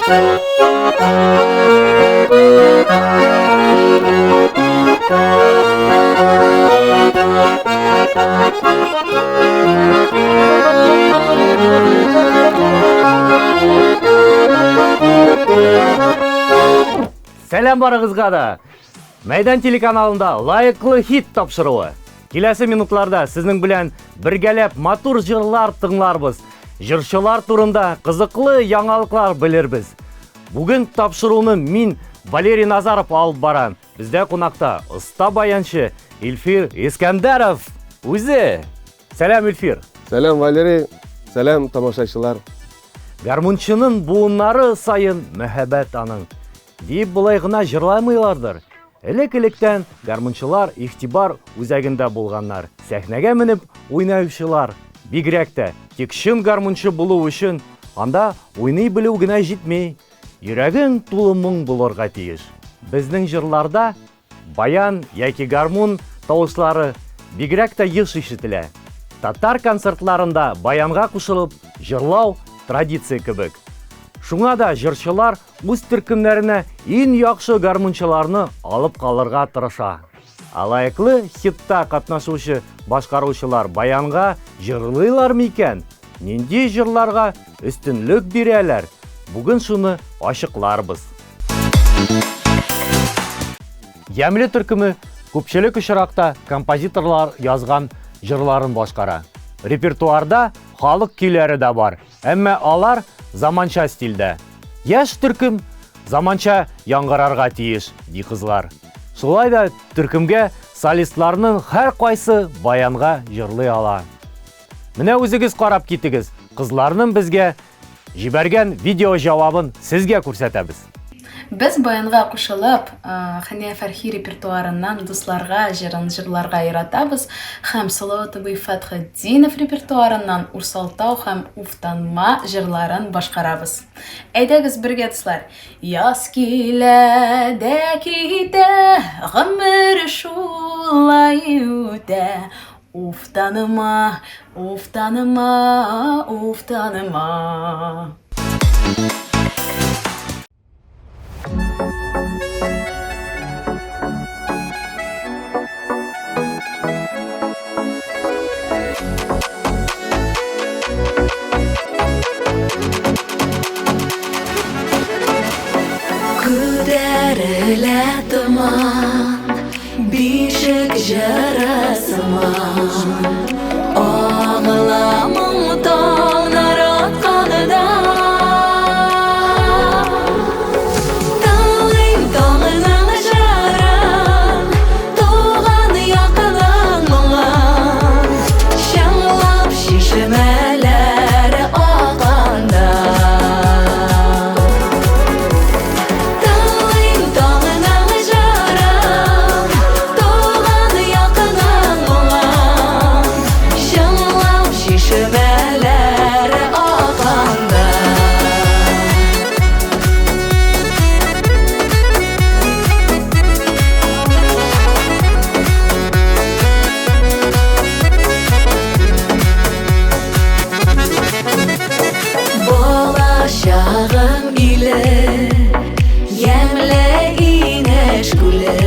Сәлем барыңызға да. Майдан телеканалында лайыклы хит тапшыруы. Келесі минутларда сіздің білән біргәләп матур жырлар тыңларбыз. Жыршылар турында қызықлы яңалыклар білербіз. Бүгін тапшыруны мин Валерий Назаров алып барам. Бізде қонақта ұста баяншы Ильфир Искәндәров. Өзі. Сәлем, Ильфир. Сәлем, Валерий. Сәлем, тамашачылар. Гармунчының буыннары сайын мәхәббәт аның. Дейіп бұлай ғына жырламайлардыр. Элек-электен гармунчылар ихтибар үзәгендә булганнар. Сәхнәгә менеп уйнаучылар. Бигрәк тә тик шын гармунчы булу өчен анда уйный белү генә җитмей, йөрәгең тулы моң булырга тиеш. Безнең җырларда баян яки гармун тавышлары бигрәк тә еш ишетелә. Татар концертларында баянга кушылып җырлау традиция кебек. Шуңа да җырчылар үз төркемнәренә иң яхшы гармунчыларны алып калырга тырыша. Алайыклы хитта катнашучы башкаручылар баянга җырлыйлар микән? Нинди җырларга өстенлек бирәләр? Бүген шуны ачыкларбыз. Ямле төркеме күпчелек очракта композиторлар язган җырларын башкара. Репертуарда халык көйләре дә бар, әмма алар заманча стильдә. Яшь төркем заманча яңгырарга тиеш, ди кызлар. Шулай да төркемгә солистларның һәр кайсы баянга җырлый ала. Менә үзегез карап китегез. Кызларның безгә җибәргән видео җавабын сезгә күрсәтәбез. Без баянга кушылып, Хәния Фәрхи репертуарыннан дусларга җырларга яратабыз һәм Салават-ый Фәтхетдинов репертуарыннан Урсалтау һәм Уфтанма җырларын башкарабыз. Әйдәгез бергә дуслар. Яз килә дә китә, гомер шулай үтә. Уфтаныма, уфтаныма, уфтаныма. Күтәрелә томан, бишек җырысыман, аңламың таңнар атқанында. Таңлыйм таңның жырын, туған якының мұңын, шаңлап шишмәләр акканда. Болашағым иле, ямле инеш күле,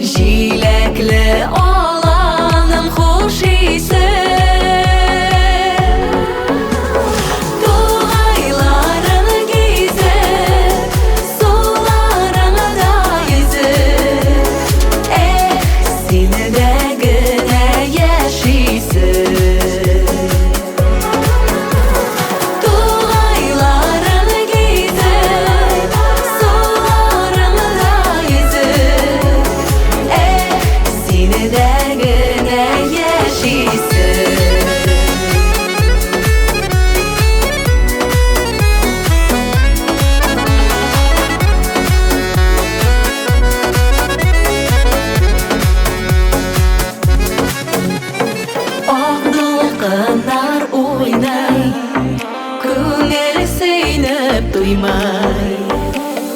җиләкле аланым хуш исе. Тугайларын гизеп, суларыңда йөзеп, сине генә яшисең. Ак уйнай, күңел сөйнеп туймай,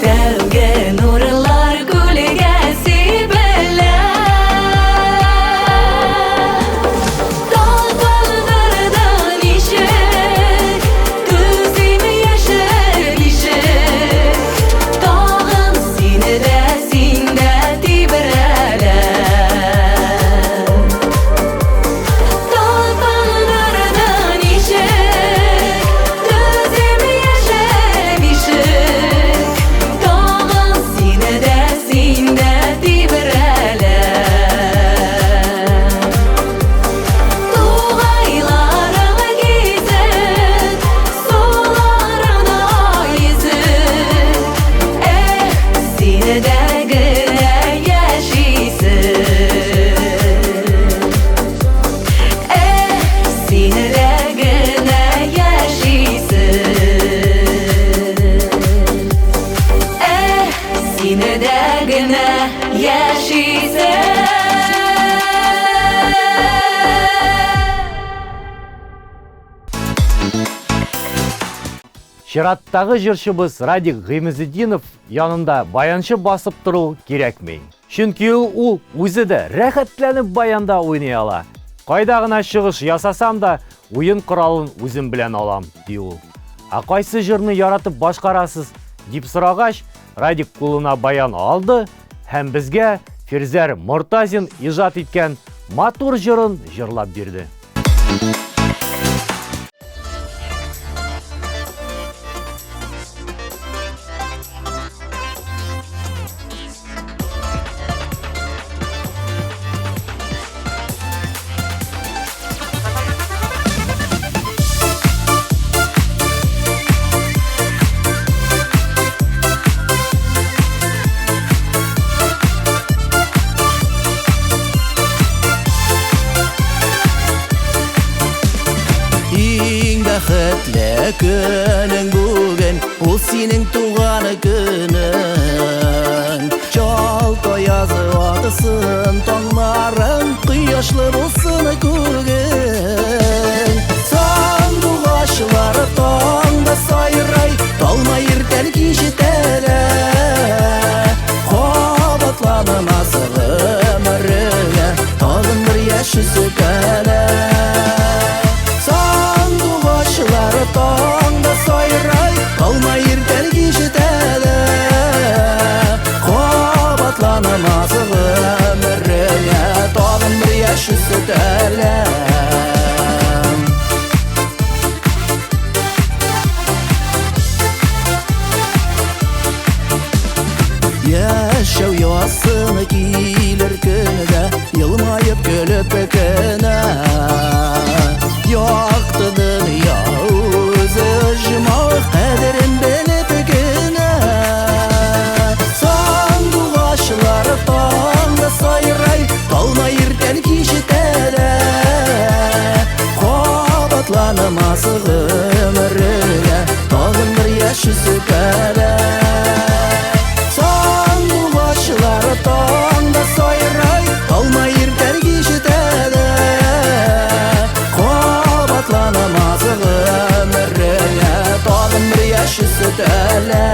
тәүге нурлар күлгә сибелә. Талпындырды ничек, күзем яшел ишек. Чираттагы жырчыбыз Радик Гыймазетдинов янында баянчы басып туру кирәкми. Чөнки ул үзе дә рәхәтләнеп баянда уйный ала. Кайда гына чыгыш ясасам да, уен коралын үзем белән алам, ди ул. А кайсы җырны яратып башкарасыз дип сорагач, Радик кулына баян алды һәм безгә Фирзәр Мортазин иҗат иткән матур җырын җырлап бирде. Бәхетле көнең бүген, ул синең туган көнең. Чалт аязы атысын, таңнарың кояшлы булсын күгең. Сандугачлары таңда сайрай, талмай иртән кичетәлә. Кабатланмас гомергә, тагын бер яшь үсәлә. Таңда сайрай, калмай иртән кичетәлә. Кабатланмас гомергә, тагын бер яшь үсәлә. Яшәү ясыны килер көнедә, елмаеп көлеп кенә. Яктı dünya özü ışmaq, qədərin bilib günə. Sanduğaçları tağda sayray, qalma irtən kişitələ. Qabatlanmaz ömrüyə, tağın bir yaş üstələ. Sanduğaçları tağda sayray, qalma irtən kişitələ. Qatlanamaz ömrüyə, tağın bir yaş üstələ.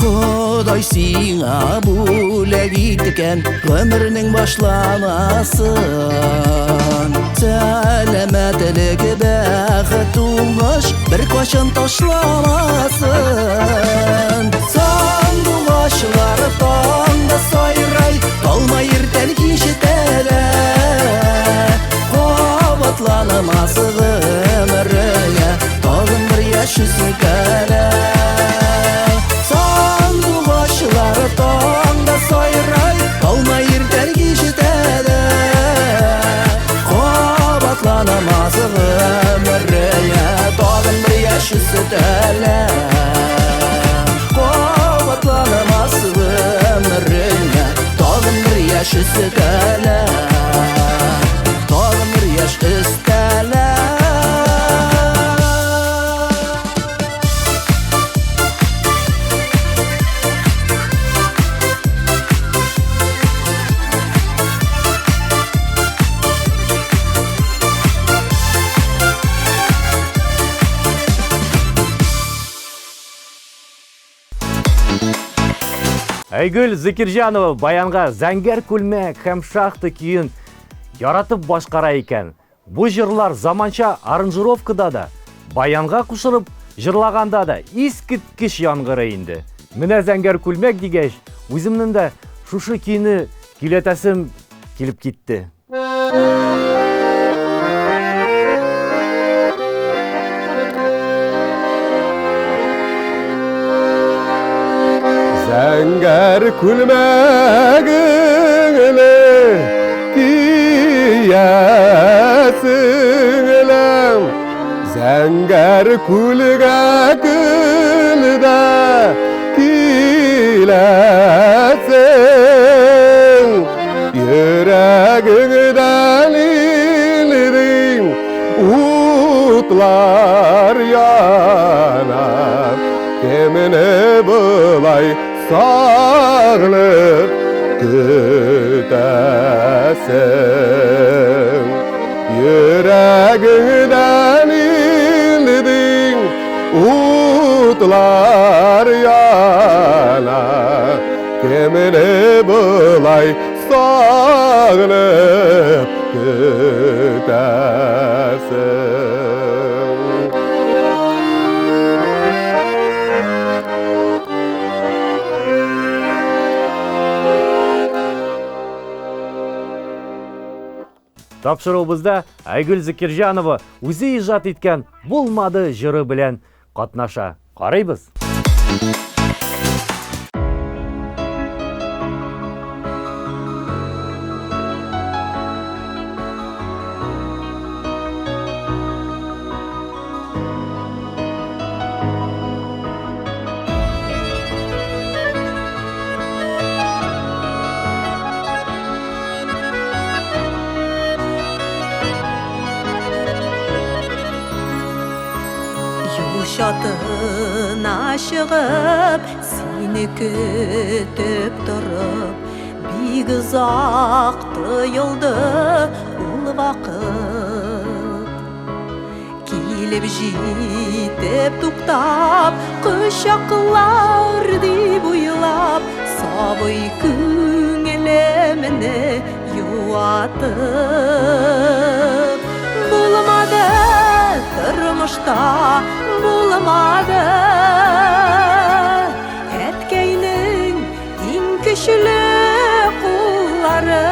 Құдай сиңа бүләк иткән гомернең башламасын. Сәламәтлек бәхет уңыш бер качан ташламасын. Сандугачлары таңда сайрай, калмай иртән кичетәлә. Кабатланмас гомергә, тагын бер яшь үсәлә. Sanduğaçları tağda sayray, kalmay irtən kişitələ. Qabatlanmaz ömrüyə, tağın bir yaş üstələ. Qabatlanmaz ömrüyə, tağın bir yaş üstələ. Tağın bir yaş üstələ. Айгүл Закиржанова баянга зәңгәр күлмәк һәм шахта күйін яратып башкара икән. Бу җырлар заманча аранжировкада да, баянга кушылып җырлаганда да искиткеч яңгырый инде. Менә зәңгәр күлмәк дигәч, үземнең дә шушы көйне киләтәсем килеп китте. Zəngər külməgini kiyəsinləm. Zəngər külgəkildə kiləsin. Yüreğindən ilirim utlar yana. Kemine bulay sağlık kütesin Yüreğinden indin utlar yana Kemine bulay sağlık kütesin Тапшыруыбызда Айгүл Зикиржанова үзе ижат иткән «Булмады» жыры белән катнаша. Карыйбыз. Yumşatına шығып, сені күтіп тұрып, биг ұзақ тойылды ол вақыт. Келіп жетіп туқтап, құшақлар деп ойлап, сабый көңіліміні юатып. Болмады тұрмышта, болмады әткейнің ең күшілі қоллары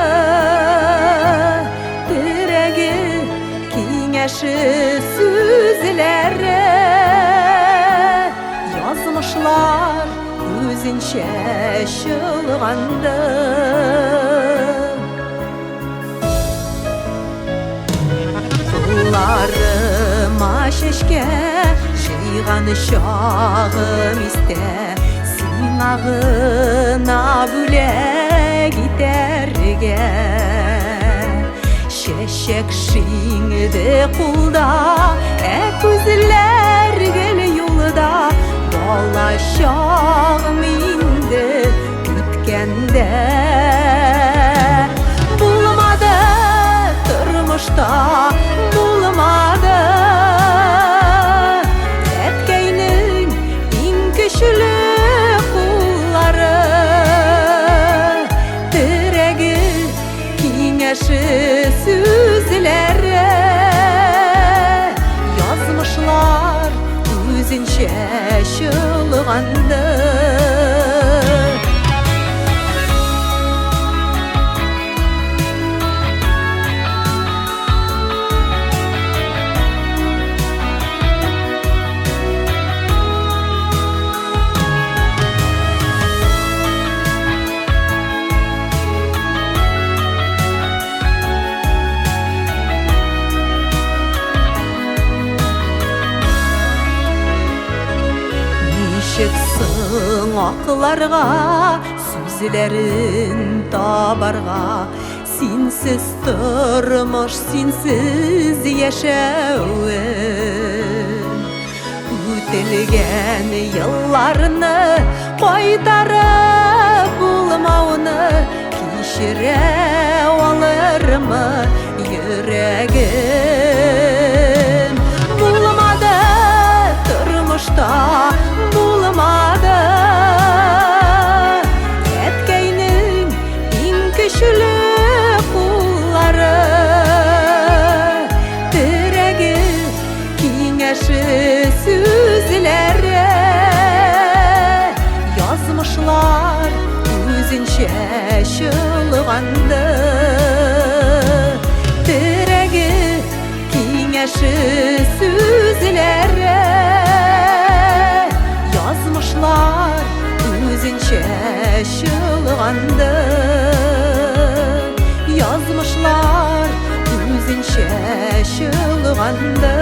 тірегі кеңеші сөзлері жазмышлар өзінше шылғанды Қолларыма шешке жиған шағым істе Сен ағына бөлек итерге Шешек шеңді қолда көзілер кел юлда Бала шағым инді күткенде Болмады тұрмышта болмады әткейнің ең күшілі қоллары тірегі кеңеші сөзлері жазмышлар өзінше шылғанды Нешексің ақыларға, сөзлерін табарға Сенсіз тұрмыш, сенсіз ешеуін Өтілген елларыны қайтарып болмауыны Кешіре алырмы жүрегім Болмады тұрмышта болмады әткейнің ең күшілі қоллары тірегі кеңеші сөзлері жазмышлар өзінше шылғанды тірегі кеңеші сөзлері жазмышлар өзінше шылғанды жазмышлар өзінше шылғанды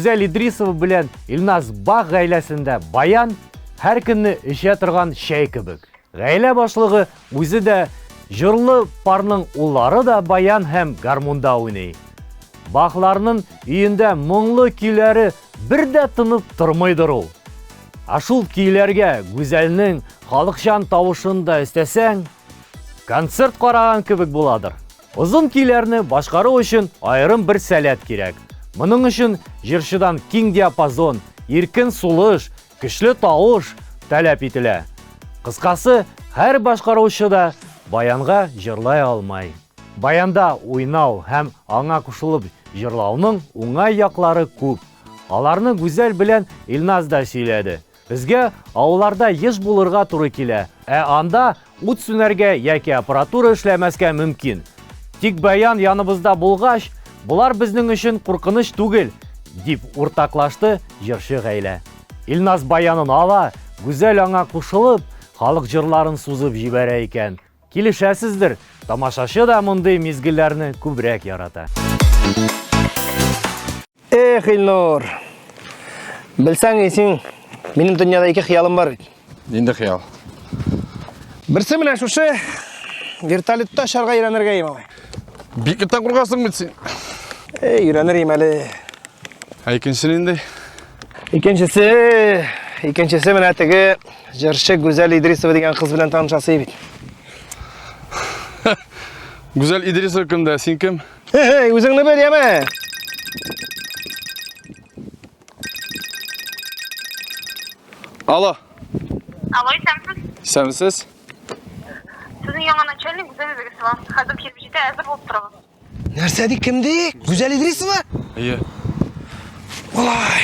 Гүзәл Идрисова белән Илназ Баг гаиләсендә баян һәр көнне эчә торган чәй кебек. Гаилә башлыгы үзе дә җырлы парның уллары да баян һәм гармунда уйный. Бахларның өендә моңлы көйләре бер дә тынып тормыйдыр ул. Шул көйләргә Гүзәлнең халыкчан тавышын да өстәсәң, концерт караган кебек буладыр. Озын көйләрне башкару өчен аерым бер сәләт кирәк. Моның өчен җырчыдан киң диапазон, иркен сулыш, көчле тавыш таләп ителә. Кыскасы, һәр башкаручы да баянга җырлай алмай. Баянда уйнау һәм аңа кушылып җырлауның уңай яклары күп. Аларны Гүзәл белән Илназ да сөйләде. Безгә авылларда еш булырга туры килә, анда ут сүнәргә яки аппаратура эшләмәскә мөмкин. Тик баян яныбызда булгач, булар безнең өчен куркыныч түгел, дип уртаклашты җырчы гаилә. Илназ баянын ала, Гүзәл аңа кушылып, халык җырларын сузып җибәрә икән. Килешәсездер, тамашачы да мондый мизгелләрне күбрәк ярата. Эх, Илнур, білсәң исең, минем дөньяда ике хыялым бар. Инде хыял. Берсе менә шушы вертолетта шарға өйрәнергә ем. Бик тә куркасың бит син. Өйрәнер әле. Икенчесе инде. Икенчесе менә теге җырчы Гүзәл Идрисова дигән кыз белән танышасы бит. Гүзәл Идрисова кемдә, син кем? Үзеңне бел яме. Алло. Алло, сәмсіз. Сәмсез? Сіздің яңа начальник Гүзәл Идрисова. Қазір келіп жете әзір болып тұрмыз. Нәрсә ди, кемди? Гүзәл Идрисова? Ие. Олай.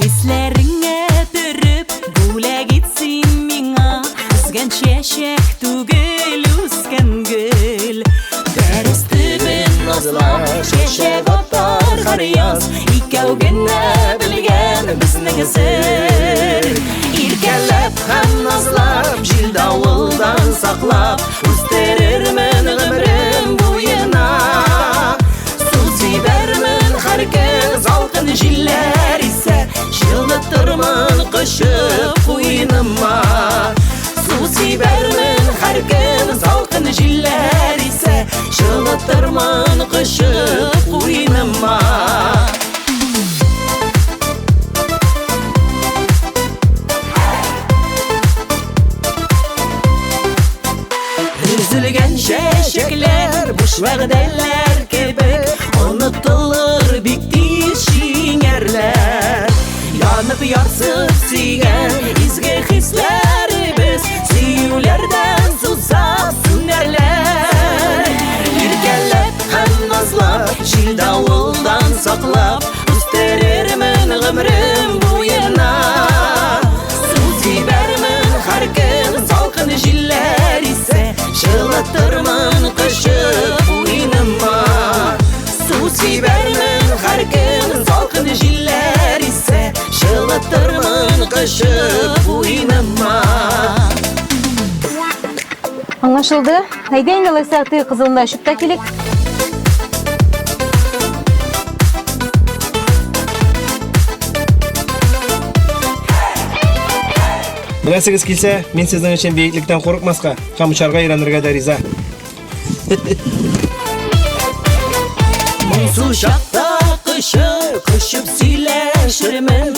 Хисләреңә төреп, бүләк итсин миңа, үзгән чәчәк түгел, үзгән гөл. Дәрес төбен назлап, чәчәк атар һәр яз, икәү генә белгән безнең сер. Иркәләп һәм назлап, җил давылдан саклап, үстерермен гомрем буена. Су сибәрмен һәр көн салкын җилләр исә, җылытырмын кышып куйныма. Су сибәрмен һәр көн салкын җилләр исә, җылытырмын кышып куйныма. Üzülgən çəçəklər, boş vəqdələr kebek, unutulur bik tez şiңərdər. Yanıb yarsıb сөйгән изге хисләребез, сөюләрдән сузап сүнәрләр. Иркәләп һәм назлап, җил давылдан саклап, үстерермен гомрем буена. Су сибәрмен һәр көн салкын җилләр исә, җылытырмын кышып уйныма. Су сибәрмен һәр көн салкын җилләр исә, җылытырмын кышып уйныма. Аңлашылды. Әйдә инде алайса ты кызылында очып та килик. Беләсегез килсә, мин сезнең өчен бейеклектән курыкмаска, һәм учарга өйрәнергә дә риза. Моңсу чакта кышып сөйләшермен,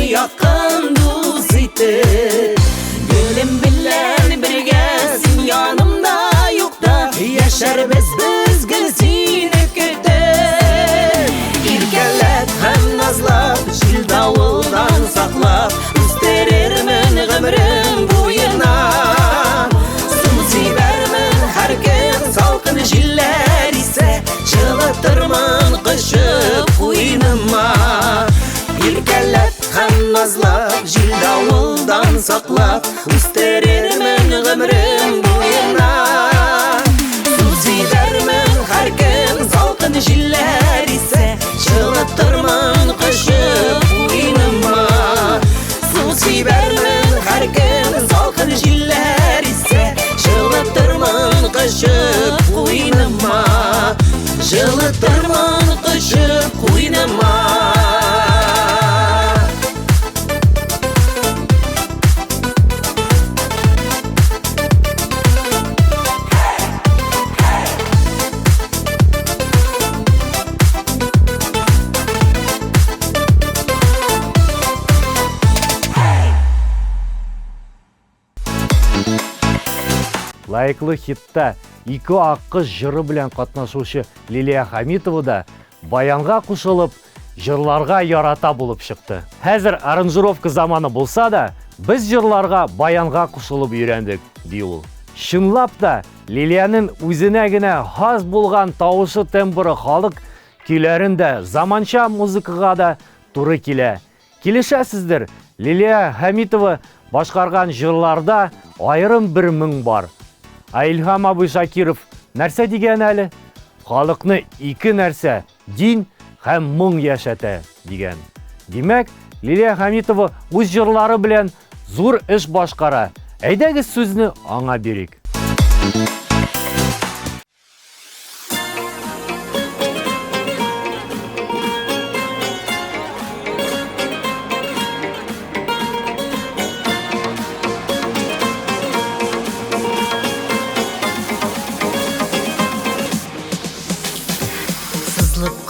якын дус итеп. Гөлем белән бергә син янымда юкта, яшәрбез без гел сине көтеп. Иркәләп һәм назлап, җил давылдан саклап, үстерермен гомрем буена. Су сибәрмен һәр көн салкын җилләр исә, җылытырмын кышып куйныма. Иркәләп һәм назлап, җил давылдан саклап, үстерермен гомрем буена. Жылытырмын құшып қойныма. Лайыклы хитта ике аққыз жыры белән катнашучы Лилия Хамитова да баянга кушылып, жырларга ярата булып чыкты. Хәзер аранжировка заманы булса да, без жырларга баянга кушылып өйрәндек, ди ул. Чынлап та Лилияның үзенә генә хас булган тавышы тембры халык көйләрендә заманча музыкага да туры килә. Килешәсездер, Лилия Хамитова башкарган жырларда айрым бер моң бар. Илһам абый Шакиров нәрсә дигән әле? Халыкны ике нәрсә, дин һәм моң яшәтә дигән. Димәк, Лилия Хамитова үз җырлары белән зур эш башкара. Әйдәгез сүзне аңа бирик.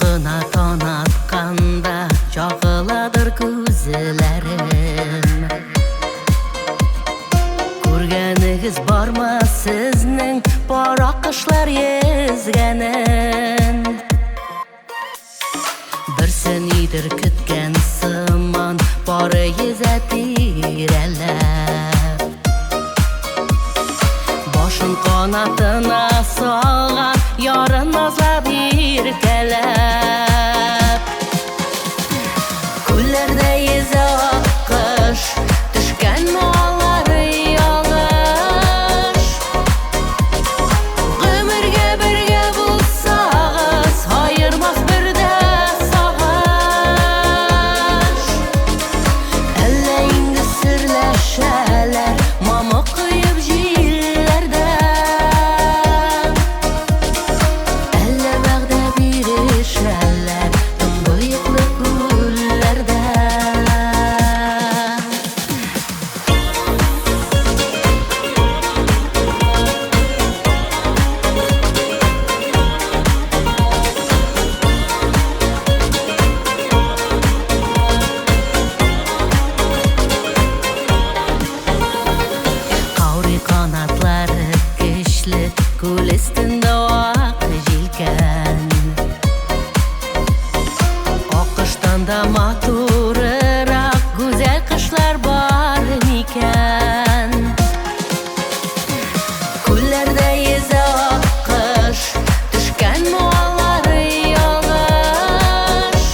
Кына танатқанда чағыладыр көзләрем. Күргәнегез барма сезнең пара кышлар езгәнен. Берсен идер көткән сыман пары езә тирәләп. Башын канатына салган ярын назлап иркәләп. Күлләрдә йөзә аккош, төшкән маллары ялгыш. Гомергә бергә булсагыз, аермас бердә сагыш. Әллә инде серләшәләр, мамык коеп җилләрдә. Әллә вәгъдә бирешәләр, тынбыйклы күлләрдә. Каурый канатлары көчле, күл өстендә ак җилкән. Акыштан да матурырак гүзәл кышлар бар микән. Күлләрдә йөзә аккош, төшкән маллары ялгыш.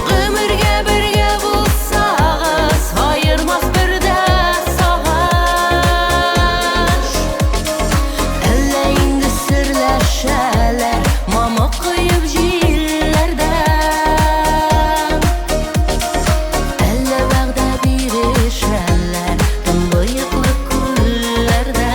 Гомергә бергә булсагыз, аермас бердә сагыш. Әллә инде серләшәләр, мамык коеп җилләрдә. Әллә вәгъдә бирешәләр, тынбыйклы күлләрдә.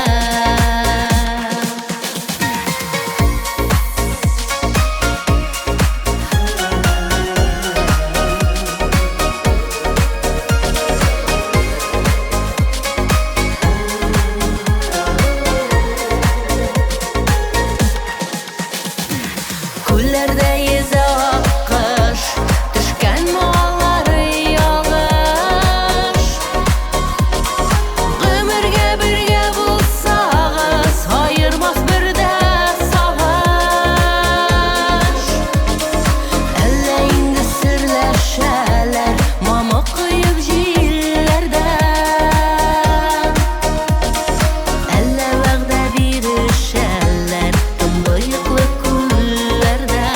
Күлләрдә йөзә аккош, төшкән маллары ялгыш. Гомергә бергә булсагыз, аермас бердә сагыш. Әллә инде серләшәләр, мамык коеп җилләрдә. Әллә вәгъдә бирешәләр, тынбыйклы күлләрдә.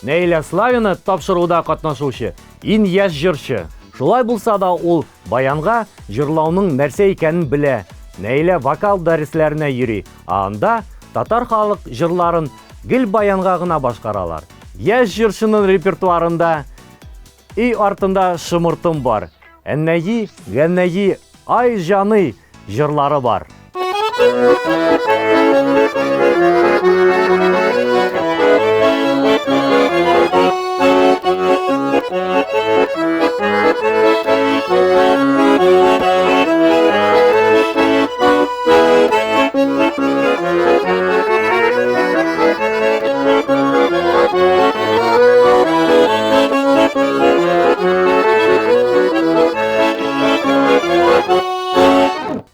Нәйлә Славина тапшыруда катнашучы иң яшь җырчы. Шулай булса да ул баянга җырлауның нәрсә икәнен белә. Нәйлә вокал дәресләренә йөри, анда татар халык җырларын гел баянга гына башкаралар. Яшь җырчының репертуарында и артында шымыртым бар. Әннәйи, гәннәйи, ай җаны җырлары бар.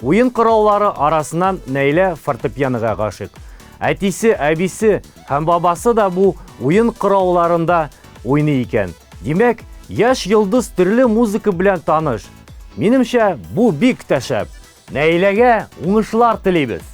Уен кораллары арасынан Нәйлә фортепианога гашык. Әтисе, әбисе һәм бабасы да бу уен коралларында уйный икән. Димәк, яшь йолдыз төрле музыка белән таныш. Минемчә, бу бик тәшәп. Нәйләгә уңышлар телибез.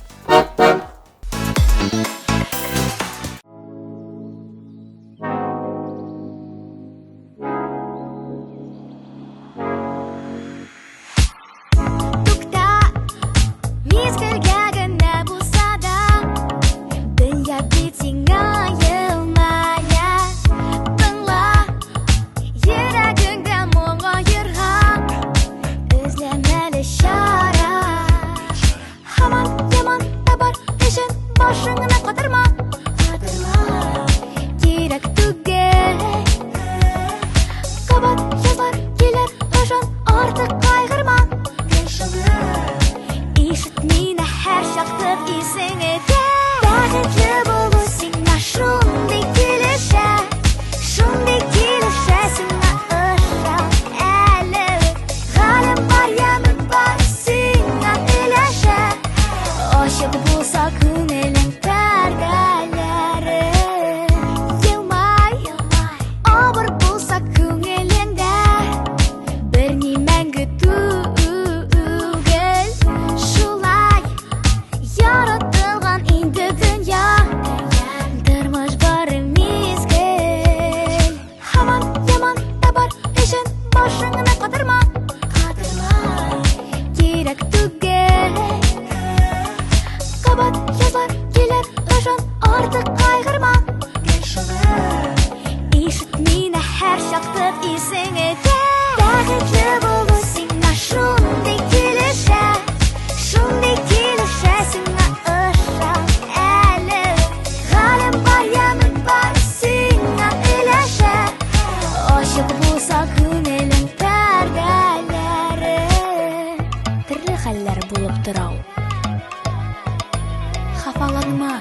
Хафаланма,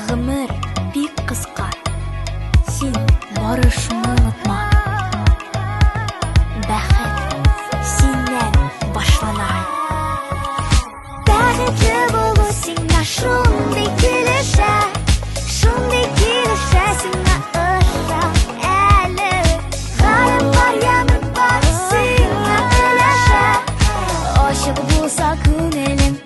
гомер бик кыска. Син барышыңны онытма. Бәхет синнән башлана. Бәхетле булу сиңа шундый килешә, шундый килешә сиңа ыша. Әле галим бар, ямын бар, сиңа өләшә. Ашык булса күңелең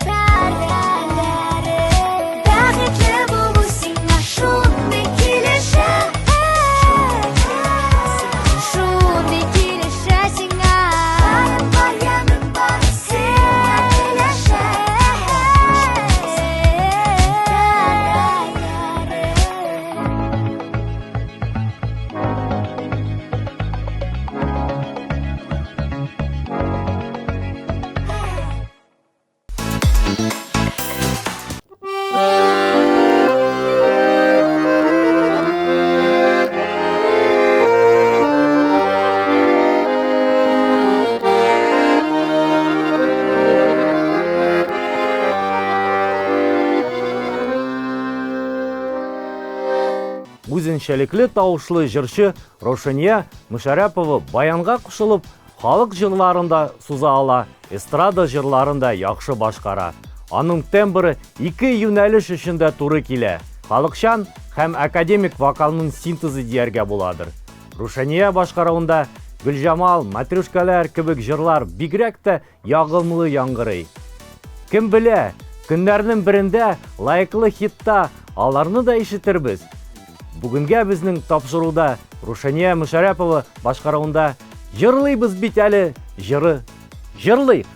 Үзенчәлекле тавышлы җырчы Рошания Мөшәрәпова баянга кушылып, халык җырларында суза ала, эстрада җырларында яхшы башкара. Аның тембры ике юнәлеш эчендә туры килә. Халыкчан һәм академик вокалның синтезы дияргә буладыр. Рошания башкаруында Гөлҗамал, Матрюшкалар кебек җырлар бигрәк тә ягымлы яңгырый. Кем белә, көннәрнең берендә лайыклы хитта аларны да ишетербез. Бүгінге біздің тапшыруда Рушания Мушарапова башқаруында жырлайбыз бит әлі жыры жырлайық.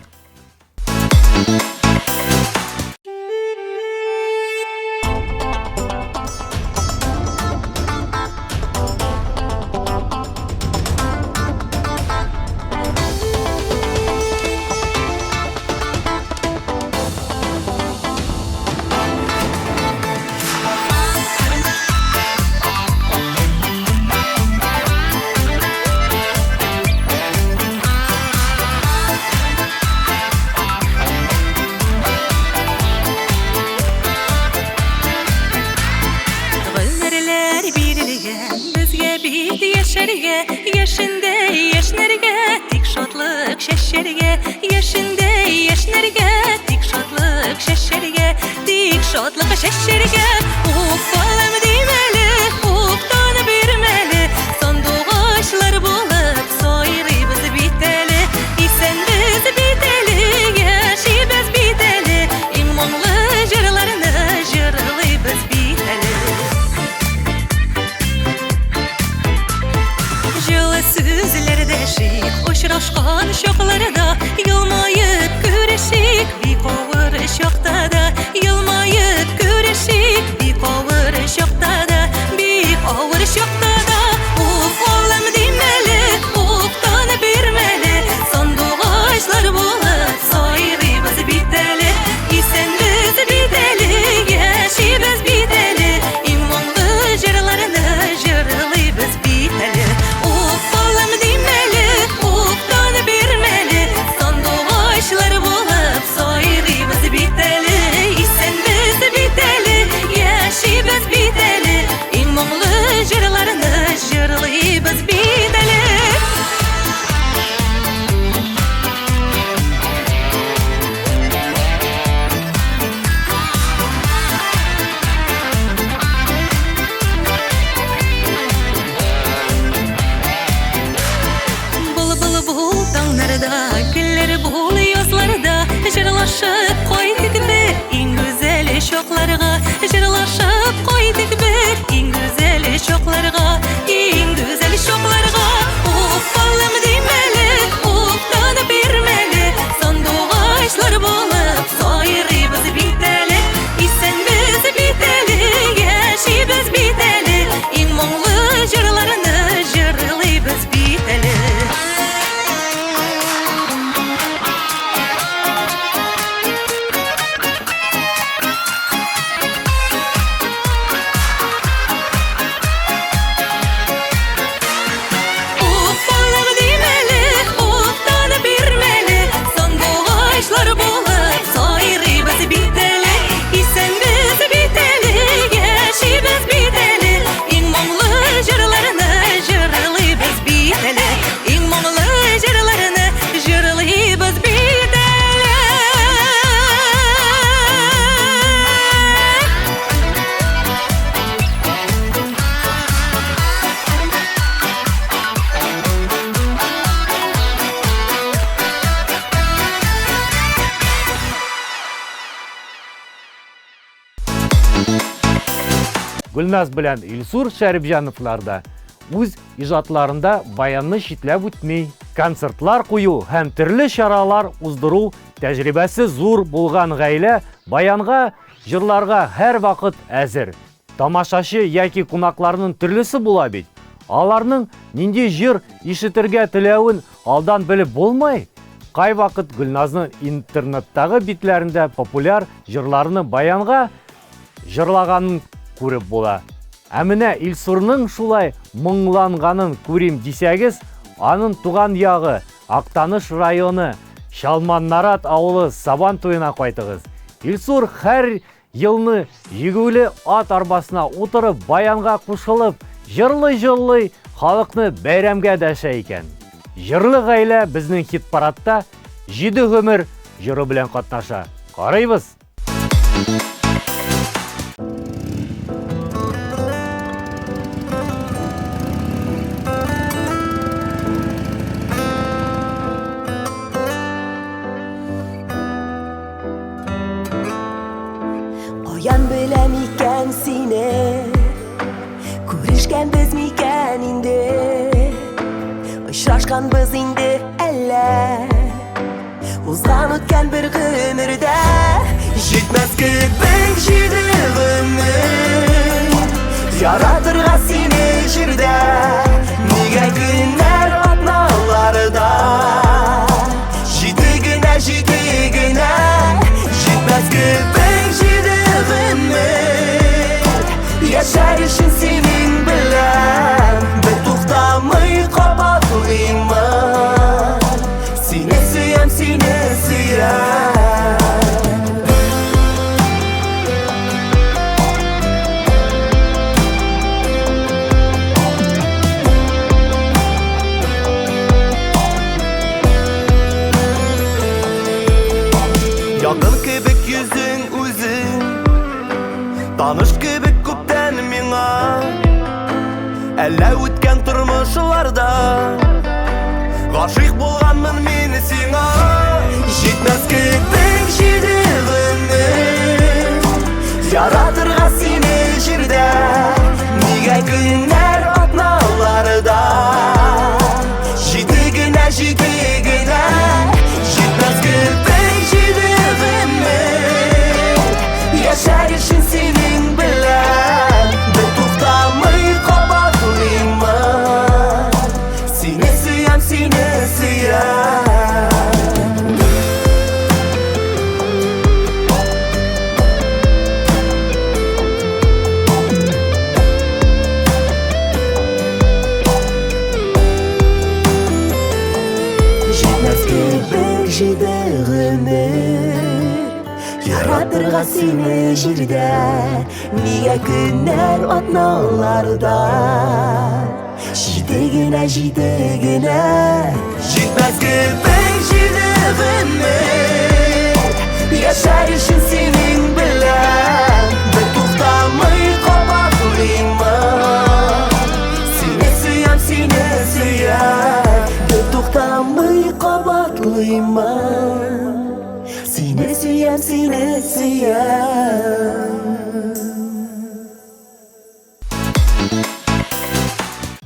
Гүлназ белән Илсур Шәрипҗановлар да үз иҗатларында баянны читләп үтмей, концертлар кую һәм төрле чаралар уздыру тәҗрибәсе зур булган гаилә баянга, җырларга һәр вакыт әзер. Тамашачы яки кунакларның төрлесе була бит. Аларның нинди җыр ишетергә теләвен алдан белеп булмай. Кай вакыт Гүлназның интернеттагы битләрендә популяр җырларны баянга җырлаганын күреп була. Ә менә Илсурның шулай моңланганын күрим дисәгез, аның туган ягы Актаныш районы Шалманнарат авылы Сабан туена кайтыгыз. Илсур һәр елны егүле ат арбасына утырып баянга кушылып, җырлый-җырлый халыкны бәйрәмгә дәшә икән. Җырлы гаилә безнең хит-парадта 7 гомер җыры белән катнаша. Карыйбыз. Каян беләм икән сине, жатканбыз инде әллә узган үткән бер гомердә җитмәс кебек җиде гомер яратырга сине җирдә нигә көннәр атналарда җиде генә җитмәс кебек җиде гомер яшәр өчен синең белән бертуктамый кабатлыймын сине сөям сине сөям Якын кебек йөзең үзең таныш кебек күптән миңа әллә үткән тормышларда гашыйк булганмын мин сиңа җитмәс кебек җиде гомер яратырга сине җирдә нигә көннәр атналарда җиде генә җитмәс кебек җиде гомер яшәр өчен синең белән бертуктамый кабатлыймын сине сөям сине сөям җитмәс кебек җиде гомер яратырга сине җирдә нигә көннәр атналарда җиде генә җитмәс кебек җиде гомер яшәр өчен синең белән бертуктамый кабатлыймын сине сөям бертуктамый кабатлыймын сине сөям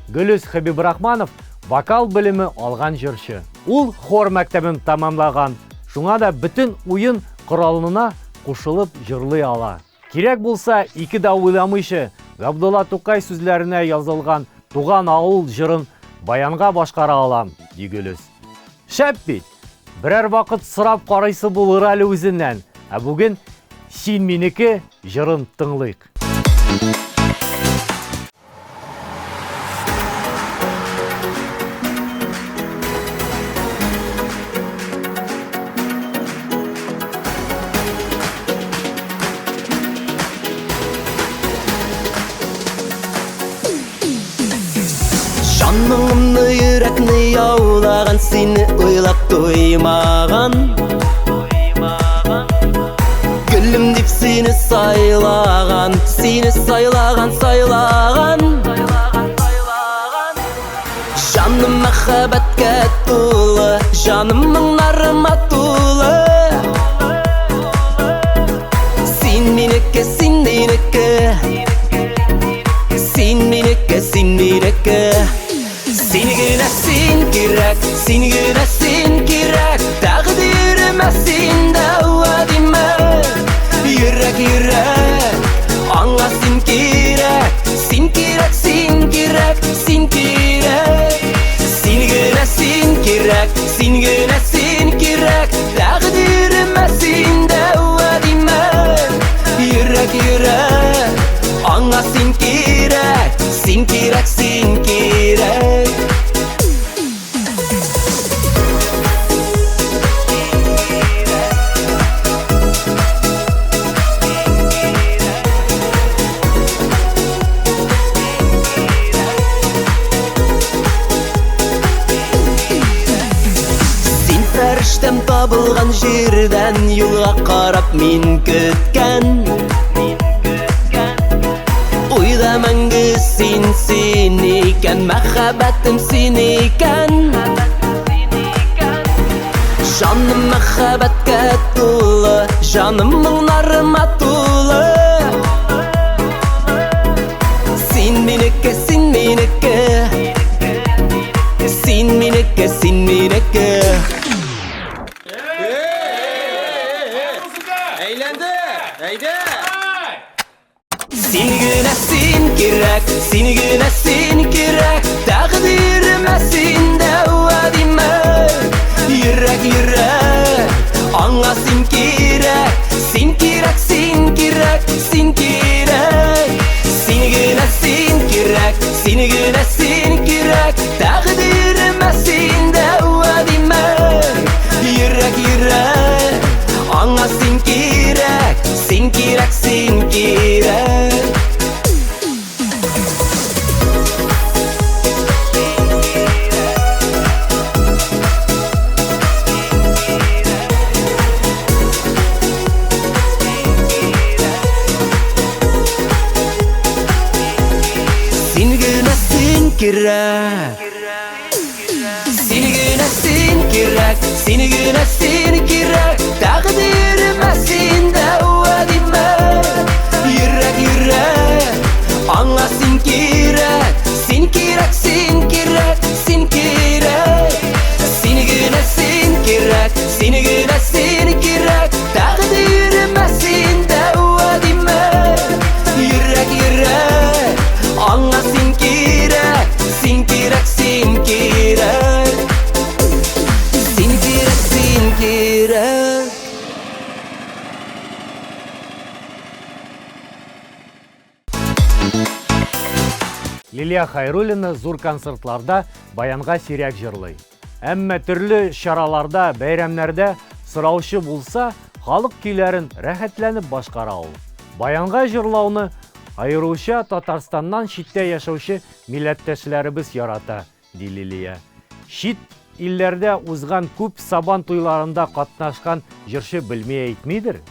Гөлүс Хабибрахманов вокал белеме алган җырчы. Ул хор мәктәбен тамамлаган. Шуңа да бөтен уен коралына кушылып җырлый ала. Кирәк булса, ике дә уйламыйча, Габдулла Тукай сүзләренә язылган Туган авыл җырын баянга башкара алам, ди Гөлүс. Шәп бит. Берәр вакыт сорап карыйсы булыр әле үзеннән. Ә бүген син минеке җырын тыңлыйк. Жанымны йөрәкне яулаган сине уйлап туймаган Гөлем дип сине сайлаган Жаным мәхәббәткә тулы Жаным моңнарыма тулы Син минеке Син генә син кирәк Тәкъдиремә син дәва димә Йөрәк аңа син кирәк Син генә син кирәк Тәкъдиремә син дәва димә Йөрәк аңа син кирәк Фәрештәм табылган җирдән юлга карап мин көткән Уйда мәңге син икән мәхәббәтем син икән Җаным мәхәббәткә тулы җаным моңнарыма тулы Син минеке Seni günesin kirek Takdirime sinde vadime Yürek yürek Anlasın kirek Sin kirek sin kirek sin kirek Seni günesin kirek Takdirime sinde vadime Yürek yürek Anlasın kirek sin kirek sin kirek Seni günesin kirek Takdirime sinde vadime Yürek yürek Anlasın kirek Sin kirek sin kirek sin kirek Seni günesin kirek Takdirime sinde vadime Yürek yürek Anlasın kirek Sin kirek sin kirek Sin kirek Лилия Хайруллина зур концертларда баянга сирәк җырлый. Әмма төрле чараларда, бәйрәмнәрдә сораучы булса, халык көйләрен рәхәтләнеп башкара ул. Баянга җырлауны аеруча Татарстаннан читтә яшәүче милләттәшләребез ярата, ди Лилия. Чит илләрдә узган күп сабан туйларында катнашкан җырчы белми әйтмидер.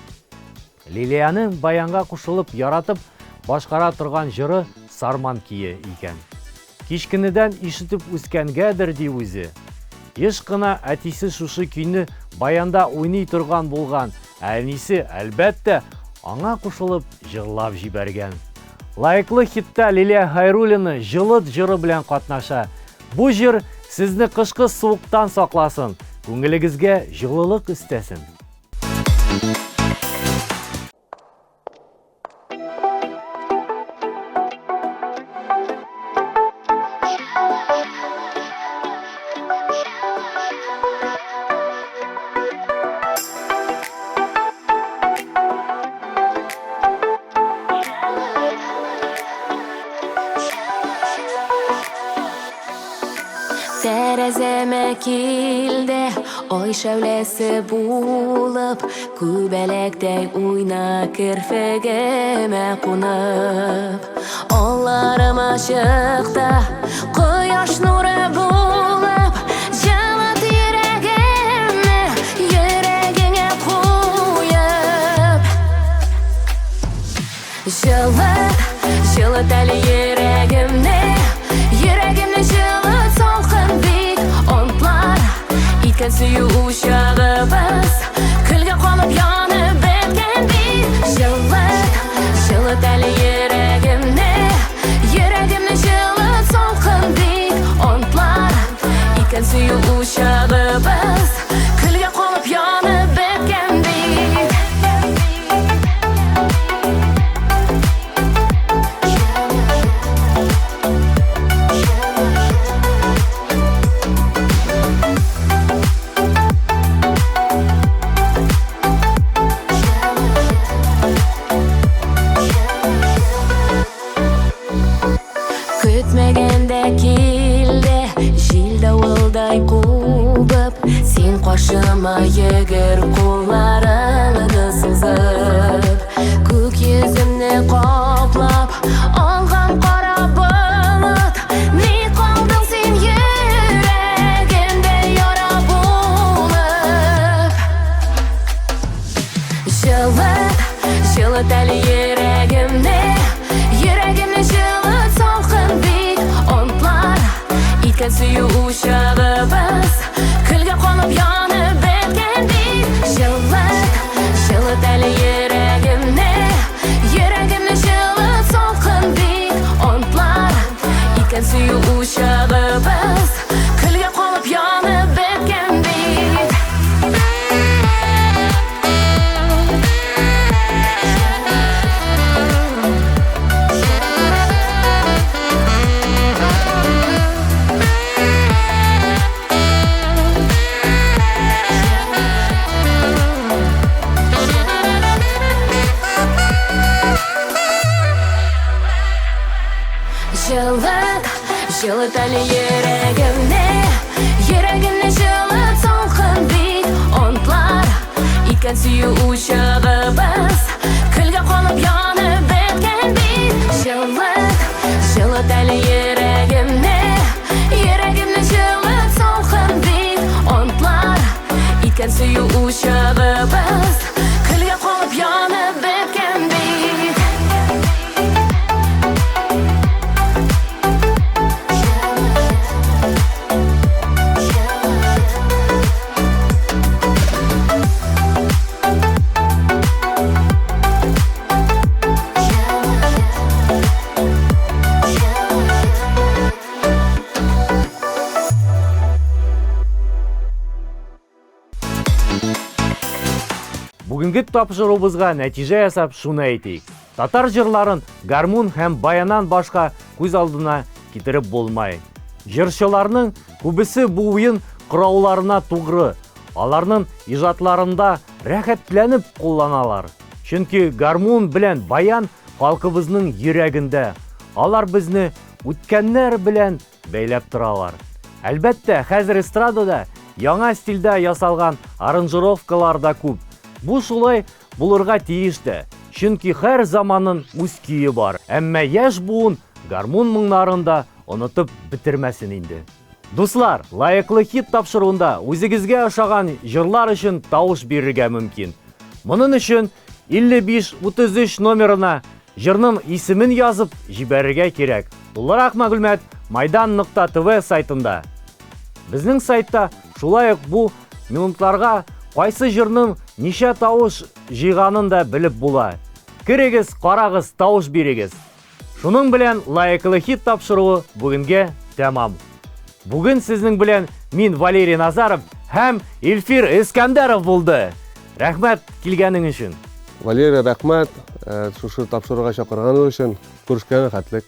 Лилияның баянга кушылып яратып башкара торган җыры Сарман кие икән. Кичкенедән ишетеп үскәнгәдер ди үзе. Еш кына әтисе шушы көйне баянда уйный торган булган, әнисе әлбәттә аңа кушылып җырлап җибәргән. Лайыклы хитта Лилия Хайруллина җылы җыры белән катнаша. Бу җыр сезне кышкы суыктан сакласын, күңелегезгә җылылык өстәсен. Terezeme kildi, oy şevlesi bulup Kübelekdey uyna kirfegeme kunup Onlarım aşıkta, koyaş nuru bulup Cıvıt yüreğimi, yüreğine koyup Jılıt eli yüreğimni, yüreğimni jılıt salkın bit Ontlar, itken suyu uşağımız Külge konup yanıp bitken bit Jılıt eli yüreğimni, yüreğimni jılıt salkın bit Ontlar, itken suyu uşağımız Külge konup yanıp bitken bit Kütmegende kildi, jil davulday kubub Sen qarşıma yegir qo'llaringni suzib Ko'k yuzimni qoplab olgan qora bulut Ne qolding sen yuragimda yara bo'lib Jılıt eli yüreğimni, yüreğimni jılıt salkın bit Ontlar, itken suyu uşağımız Külge konup yanıp bitken bit Jılıt eli yüreğimni, yüreğimni jılıt salkın bit Ontlar, itken suyu uşağımız Külge konup yanıp bitken bit Жылытали йөрәгемне жылыт салкын бит онтлар иткән сөю учагыбыз көлгә калып янып беткән бит жылытали йөрәгемне жылыт салкын бит онтлар иткән сөю учагыбыз көлгә калып янып беткән бит Бүгінгі тапшыруыбызға нәтиже ясап шуны әйтейік. Татар жырларын гармун һәм баянан башка күз алдына китереп булмай. Жырчыларның күбесе бу уен кырауларына тугры, аларның ижатларында рәхәтләнеп кулланалар. Чөнки гармун белән баян халкыбызның йөрәгендә. Алар безне үткәннәр белән бәйләп торалар. Әлбәттә, хәзер эстрадада яңа стильдә ясалган аранжировкалар да күп. Бу шулай булырга тиеште, чөнки һәр заманның үз көйе бар. Әмма яшь буын гармун моңнарында онытып битермәсен инде. Дуслар, лайыклы хит тапшыруында үзегезгә ошаган җырлар өчен тавыш бирергә мөмкин. Моның өчен 55-33 номерына җырның исемен язып җибәрергә кирәк. Тулырак мәгълүмат майдан.tv сайтында. Безнең сайтта шулай ук бу минутларга кайсы җырның ничә тавыш җыйганын да белеп була. Кирегез, карагыз, тавыш бирегез. Шуның белән лайыклы хит тапшыруы бүгенгә тәмам. Бүген сезнең белән мин Валерий Назаров һәм Илфир Искәндәров булды. Рәхмәт килгәнең өчен. Валерий, рәхмәт, шушы тапшыруга чакырганың өчен. Күрешкәнгә хәтлек.